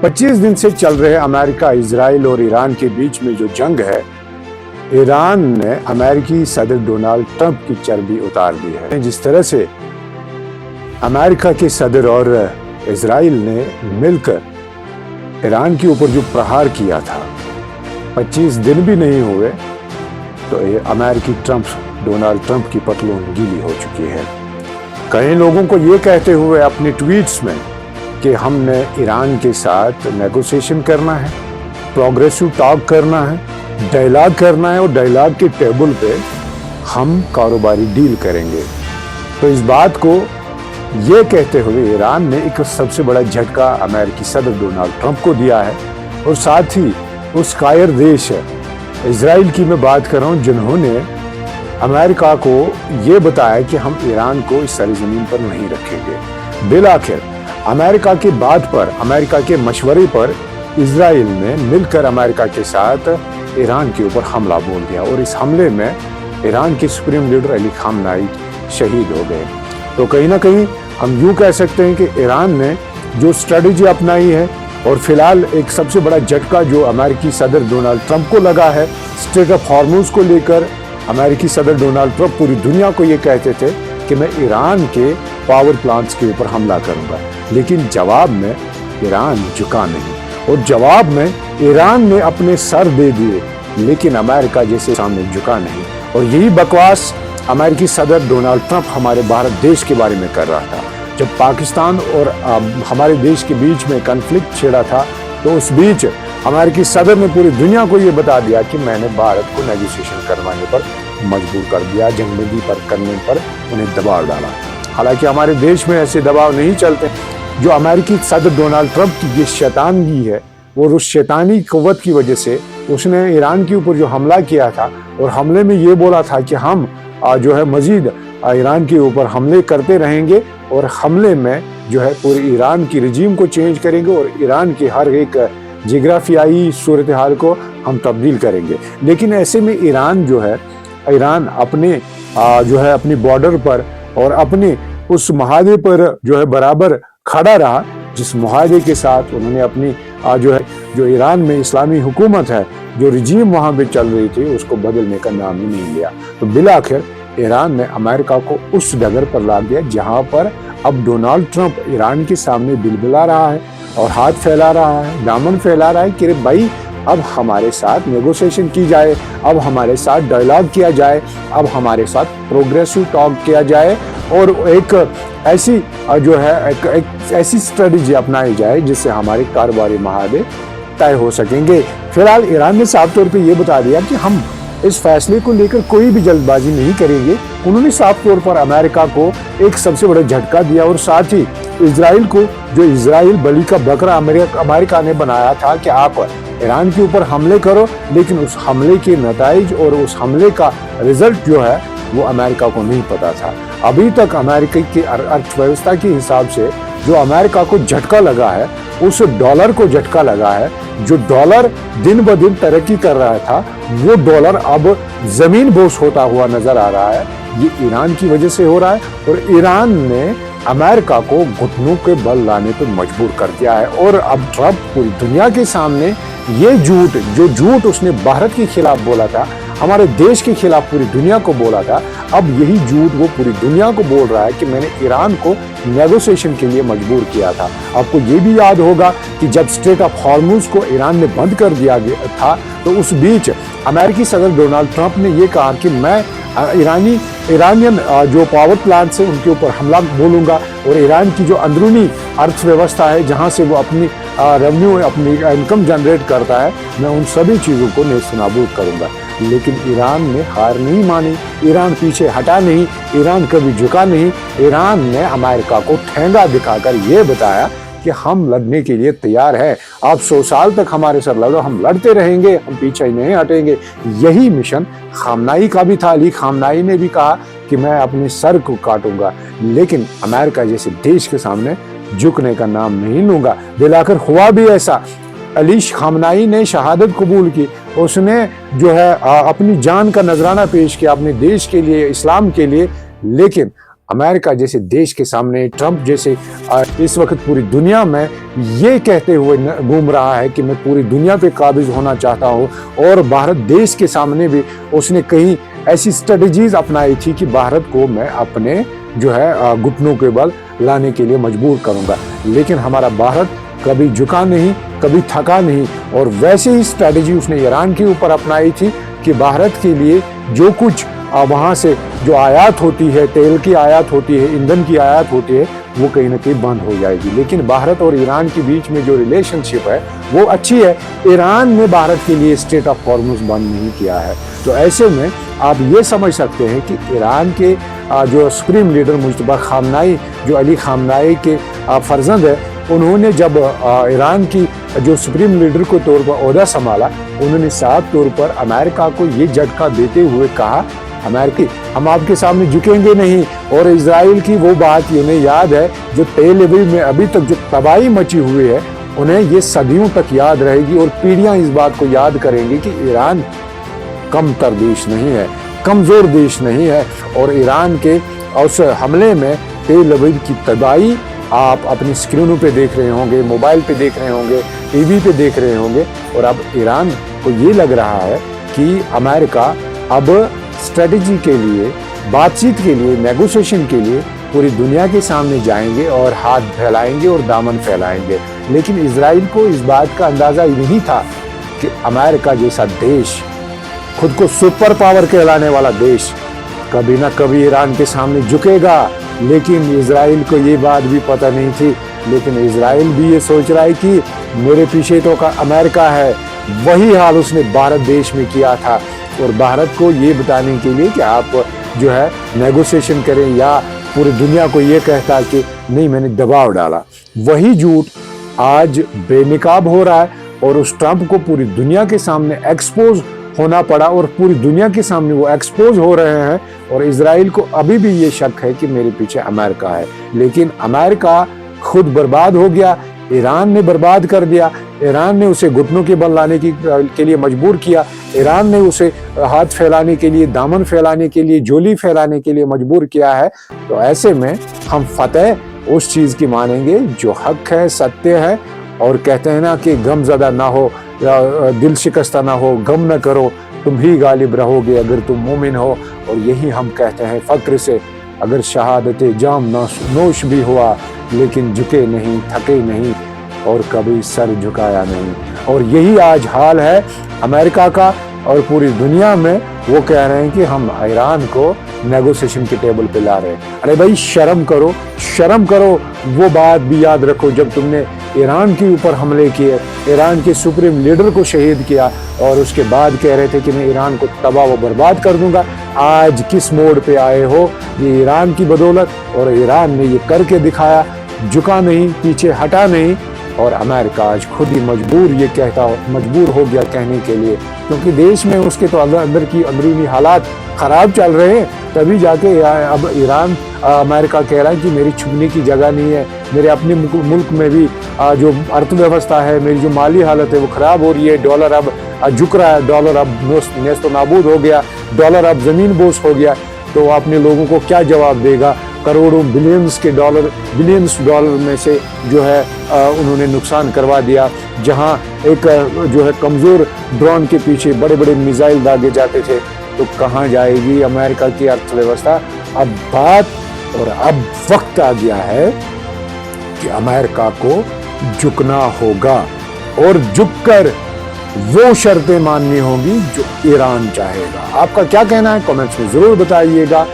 25 दिन से चल रहे अमेरिका, इजराइल और ईरान के बीच में जो जंग है, ईरान ने अमेरिकी सदर डोनाल्ड ट्रंप की चर्बी उतार दी है। जिस तरह से अमेरिका के सदर और इजराइल ने मिलकर ईरान के ऊपर जो प्रहार किया था, 25 दिन भी नहीं हुए तो ये अमेरिकी डोनाल्ड ट्रंप की पतलून गीली हो चुकी है। कई लोगों को ये कहते हुए अपने ट्वीट्स में कि हमने ईरान के साथ नेगोशिएशन करना है, प्रोग्रेसिव टॉक करना है, डायलॉग करना है और डायलॉग के टेबल पे हम कारोबारी डील करेंगे। तो इस बात को ये कहते हुए ईरान ने एक सबसे बड़ा झटका अमेरिकी सदर डोनाल्ड ट्रंप को दिया है। और साथ ही उस कायर देश इजराइल की मैं बात कर रहा हूँ, जिन्होंने अमेरिका को ये बताया कि हम ईरान को इस सरजमीन पर नहीं रखेंगे। बिल आखिर अमेरिका की बात पर, अमेरिका के मशवरे पर इजराइल ने मिलकर अमेरिका के साथ ईरान के ऊपर हमला बोल दिया और इस हमले में ईरान के सुप्रीम लीडर अली खामनाई शहीद हो गए। तो कहीं ना कहीं हम यूं कह सकते हैं कि ईरान ने जो स्ट्रेटेजी अपनाई है, और फिलहाल एक सबसे बड़ा झटका जो अमेरिकी सदर डोनाल्ड ट्रंप को लगा है, स्ट्रेट ऑफ हॉर्मुज को लेकर अमेरिकी सदर डोनाल्ड ट्रंप पूरी दुनिया को ये कहते थे कि मैं ईरान के पावर प्लांट्स के ऊपर हमला करूंगा, लेकिन जवाब में ईरान झुका नहीं और जवाब में ईरान ने अपने सर दे दिए, लेकिन अमेरिका जैसे सामने झुका नहीं। और यही बकवास अमेरिकी सदर डोनाल्ड ट्रंप हमारे भारत देश के बारे में कर रहा था। जब पाकिस्तान और हमारे देश के बीच में कन्फ्लिक्ट छिड़ा था, तो उस बीच अमेरिकी सदर ने पूरी दुनिया को ये बता दिया कि मैंने भारत को नेगोशिएशन करवाने पर मजबूर कर दिया, जंगबंदी पर करने पर उन्हें दबाव डाला। हालांकि हमारे देश में ऐसे दबाव नहीं चलते। जो अमेरिकी सदर डोनाल्ड ट्रंप की ये शैतानगी है, और उस शैतानी कुव्वत की वजह से उसने ईरान के ऊपर जो हमला किया था, और हमले में ये बोला था कि हम जो है मजीद ईरान के ऊपर हमले करते रहेंगे, और हमले में जो है पूरे ईरान की रजीम को चेंज करेंगे और ईरान की हर एक जिग्राफियाई सूरत हाल को हम तब्दील करेंगे। लेकिन ऐसे में ईरान अपने जो है अपनी बॉर्डर पर और अपने उस मुआहदे पर जो है बराबर खड़ा रहा, जिस मुआहदे के साथ उन्होंने अपनी जो ईरान में इस्लामी हुकूमत है, जो रजीम वहां पे चल रही थी, उसको बदलने का नाम ही नहीं लिया। तो बिलाखिर ईरान ने अमेरिका को उस डगर पर ला दिया जहां पर अब डोनाल्ड ट्रंप ईरान के सामने बिलबिला रहा है और हाथ फैला रहा है, दामन फैला रहा है कि भाई अब हमारे साथ नेगोशिएशन की जाए, अब हमारे साथ डायलॉग किया जाए, अब हमारे साथ प्रोग्रेसिव टॉक किया जाए, और एक ऐसी स्ट्रेटेजी अपनाई जाए जिससे हमारे कारोबारी मुआहदे तय हो सकेंगे। फिलहाल ईरान ने साफ तौर पे ये बता दिया कि हम इस फैसले को लेकर कोई भी जल्दबाजी नहीं करेंगे। उन्होंने साफ तौर पर अमेरिका को एक सबसे बड़ा झटका दिया, और साथ ही इजराइल को, जो इजराइल बलि का बकरा अमेरिका ने बनाया था कि आप ईरान के ऊपर हमले करो, लेकिन उस हमले के नताइज और उस हमले का रिजल्ट जो है वो अमेरिका को नहीं पता था। अभी तक अमेरिका की अर्थव्यवस्था के हिसाब से जो अमेरिका को झटका लगा है, उस डॉलर को झटका लगा है। जो डॉलर दिन ब दिन तरक्की कर रहा था, वो डॉलर अब जमीन बोस होता हुआ नजर आ रहा है। ये ईरान की वजह से हो रहा है, और ईरान ने अमेरिका को घुटनों के बल लाने पर मजबूर कर दिया है। और अब ट्रंप पूरी दुनिया के सामने ये झूठ उसने भारत के खिलाफ बोला था, हमारे देश के खिलाफ पूरी दुनिया को बोला था, अब यही झूठ वो पूरी दुनिया को बोल रहा है कि मैंने ईरान को नेगोशिएशन के लिए मजबूर किया था। आपको ये भी याद होगा कि जब स्ट्रेट ऑफ हॉर्मुज को ईरान ने बंद कर दिया गया था, तो उस बीच अमेरिकी सदर डोनाल्ड ट्रंप ने ये कहा कि मैं ईरानियन जो पावर प्लांट्स हैं उनके ऊपर हमला बोलूंगा, और ईरान की जो अंदरूनी अर्थव्यवस्था है, जहां से वो अपनी रेवेन्यू, अपनी इनकम जनरेट करता है, मैं उन सभी चीज़ों को नेस्तनाबूद करूंगा। लेकिन ईरान ने हार नहीं मानी, ईरान पीछे हटा नहीं, ईरान कभी झुका नहीं। ईरान ने अमेरिका को ठेंगा दिखाकर ये बताया कि हम लड़ने के लिए तैयार है, आप 100 साल तक हमारे साथ लड़ो, हम लड़ते रहेंगे, हम पीछे नहीं हटेंगे। यही मिशन खामनाई का भी था। अली खामनाई ने भी कहा कि मैं अपने सर को काटूंगा, लेकिन अमेरिका जैसे देश के सामने झुकने का नाम नहीं लूंगा। दिलाकर हुआ भी ऐसा। अली खामनाई ने शहादत कबूल की, उसने जो है अपनी जान का नजराना पेश किया अपने देश के लिए, इस्लाम के लिए, लेकिन अमेरिका जैसे देश के सामने, ट्रंप जैसे इस वक्त पूरी दुनिया में ये कहते हुए घूम रहा है कि मैं पूरी दुनिया पे काबिज होना चाहता हूँ, और भारत देश के सामने भी उसने कई ऐसी स्ट्रेटजीज अपनाई थी कि भारत को मैं अपने जो है घुटनों के बल लाने के लिए मजबूर करूंगा। लेकिन हमारा भारत कभी झुका नहीं, कभी थका नहीं, और वैसे ही स्ट्रेटजी उसने ईरान के ऊपर अपनाई थी कि भारत के लिए जो कुछ वहाँ से जो आयात होती है, तेल की आयात होती है, ईंधन की आयात होती है, वो कहीं ना कहीं बंद हो जाएगी। लेकिन भारत और ईरान के बीच में जो रिलेशनशिप है वो अच्छी है। ईरान ने भारत के लिए स्ट्रेट ऑफ हॉर्मुज बंद नहीं किया है। तो ऐसे में आप ये समझ सकते हैं कि ईरान के जो सुप्रीम लीडर मुज्तबा खामनाई, जो अली खामनाई के फर्जंद है, उन्होंने जब ईरान की जो सुप्रीम लीडर के तौर पर ओहदा संभाला, उन्होंने साफ तौर पर अमेरिका को ये झटका देते हुए कहा, अमेरिकी हम आपके सामने झुकेंगे नहीं। और इजराइल की वो बात उन्हें याद है जो तेल अवीव में अभी तक जो तबाही मची हुई है, उन्हें ये सदियों तक याद रहेगी और पीढ़ियां इस बात को याद करेंगी कि ईरान कमतर देश नहीं है, कमजोर देश नहीं है। और ईरान के उस हमले में तेल अवीव की तबाही आप अपनी स्क्रीनों पे देख रहे होंगे, मोबाइल पे देख रहे होंगे, टीवी पे देख रहे होंगे। और अब ईरान को ये लग रहा है कि अमेरिका अब स्ट्रेटजी के लिए, बातचीत के लिए, नेगोशिएशन के लिए पूरी दुनिया के सामने जाएंगे और हाथ फैलाएंगे और दामन फैलाएंगे। लेकिन इजराइल को इस बात का अंदाजा नहीं था कि अमेरिका जैसा देश, खुद को सुपर पावर कहलाने वाला देश, कभी ना कभी ईरान के सामने झुकेगा। लेकिन इजराइल को ये बात भी पता नहीं थी। लेकिन इजराइल भी ये सोच रहा है कि मेरे पीछे तो अमेरिका है। वही हाल उसने भारत देश में किया था, और भारत को ये बताने के लिए कि आप जो है नेगोशिएशन करें, या पूरी दुनिया को ये कहता कि नहीं मैंने दबाव डाला। वही झूठ आज बेनकाब हो रहा है, और उस ट्रंप को पूरी दुनिया के सामने एक्सपोज होना पड़ा, और पूरी दुनिया के सामने वो एक्सपोज हो रहे हैं। और इजराइल को अभी भी ये शक है कि मेरे पीछे अमेरिका है। लेकिन अमेरिका खुद बर्बाद हो गया, ईरान ने बर्बाद कर दिया। ईरान ने उसे घुटनों के बल लाने के लिए मजबूर किया। ईरान ने उसे हाथ फैलाने के लिए, दामन फैलाने के लिए, झोली फैलाने के लिए मजबूर किया है। तो ऐसे में हम फतेह उस चीज की मानेंगे जो हक है, सत्य है। और कहते हैं ना कि गमज़दा ना हो, दिल शिकस्ता ना हो, गम न करो, तुम ही गालिब रहोगे अगर तुम मोमिन हो। और यही हम कहते हैं फक्र से, अगर शहादत जाम नोश भी हुआ, लेकिन झुके नहीं, थके नहीं, और कभी सर झुकाया नहीं। और यही आज हाल है अमेरिका का और पूरी दुनिया में। वो कह रहे हैं कि हम ईरान को नेगोशिएशन के टेबल पे ला रहे हैं। अरे भाई शर्म करो, शर्म करो। वो बात भी याद रखो जब तुमने ईरान के ऊपर हमले किए, ईरान के सुप्रीम लीडर को शहीद किया, और उसके बाद कह रहे थे कि मैं ईरान को तबाह व बर्बाद कर दूंगा। आज किस मोड़ पे आए हो? ये ईरान की बदौलत, और ईरान ने ये करके दिखाया, झुका नहीं, पीछे हटा नहीं। और अमेरिका आज खुद ही मजबूर हो गया कहने के लिए, क्योंकि देश में उसके तो अंदर की अंदरूनी हालात खराब चल रहे हैं। तभी जाके अब ईरान अमेरिका कह रहा है कि मेरी छुपने की जगह नहीं है, मेरे अपने मुल्क में भी जो अर्थव्यवस्था है, मेरी जो माली हालत है वो खराब हो रही है। डॉलर अब झुक रहा है, डॉलर अब नेस्तो नाबूद हो गया, डॉलर अब जमीन बोस हो गया। तो अपने लोगों को क्या जवाब देगा? करोड़ों बिलियंस डॉलर में से जो है उन्होंने नुकसान करवा दिया। जहां एक जो है कमजोर ड्रोन के पीछे बड़े बड़े मिसाइल दागे जाते थे, तो कहां जाएगी अमेरिका की अर्थव्यवस्था? अब बात और अब वक्त आ गया है कि अमेरिका को झुकना होगा, और झुककर वो शर्तें माननी होंगी जो ईरान चाहेगा। आपका क्या कहना है? कमेंट्स में जरूर बताइएगा।